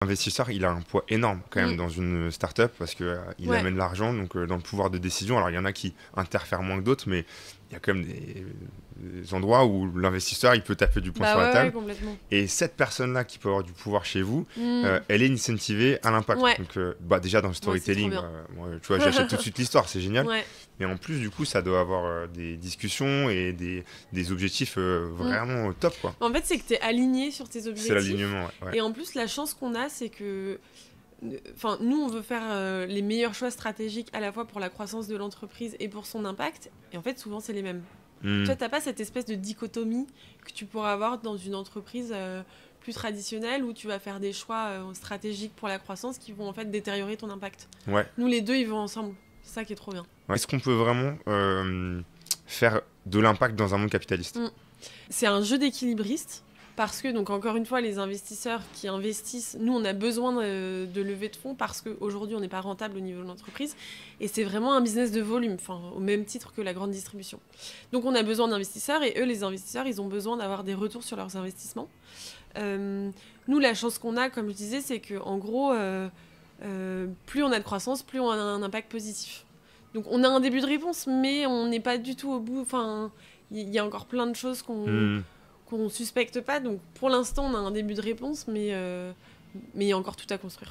L'investisseur, il a un poids énorme quand même dans une startup parce que il amène l'argent, donc dans le pouvoir de décision. Alors il y en a qui interfèrent moins que d'autres, mais il y a quand même des endroits où l'investisseur, il peut taper du poing sur la table. Complètement. Et cette personne-là qui peut avoir du pouvoir chez vous, elle est incentivée à l'impact. Donc déjà dans le storytelling, moi, tu vois, j'achète tout de suite l'histoire, c'est génial. Et en plus, du coup, ça doit avoir des discussions et des objectifs vraiment top, quoi. En fait, c'est que tu es aligné sur tes objectifs. C'est l'alignement, ouais. Et en plus, la chance qu'on a, c'est que nous, on veut faire les meilleurs choix stratégiques à la fois pour la croissance de l'entreprise et pour son impact. Et en fait, souvent, c'est les mêmes. Tu vois, t'as pas cette espèce de dichotomie que tu pourrais avoir dans une entreprise plus traditionnelle où tu vas faire des choix stratégiques pour la croissance qui vont en fait détériorer ton impact. Nous, les deux, ils vont ensemble. C'est ça qui est trop bien. Est-ce qu'on peut vraiment faire de l'impact dans un monde capitaliste ? C'est un jeu d'équilibriste. Parce que, donc encore une fois, les investisseurs qui investissent, nous, on a besoin de lever de fonds parce qu'aujourd'hui, on n'est pas rentable au niveau de l'entreprise. Et c'est vraiment un business de volume, au même titre que la grande distribution. Donc, on a besoin d'investisseurs et eux, les investisseurs, ils ont besoin d'avoir des retours sur leurs investissements. Nous, la chance qu'on a, comme je disais, c'est qu'en gros, plus on a de croissance, plus on a un impact positif. Donc, on a un début de réponse, mais on n'est pas du tout au bout. Enfin, il y a encore plein de choses qu'on suspecte pas, donc pour l'instant on a un début de réponse, mais il y a encore tout à construire.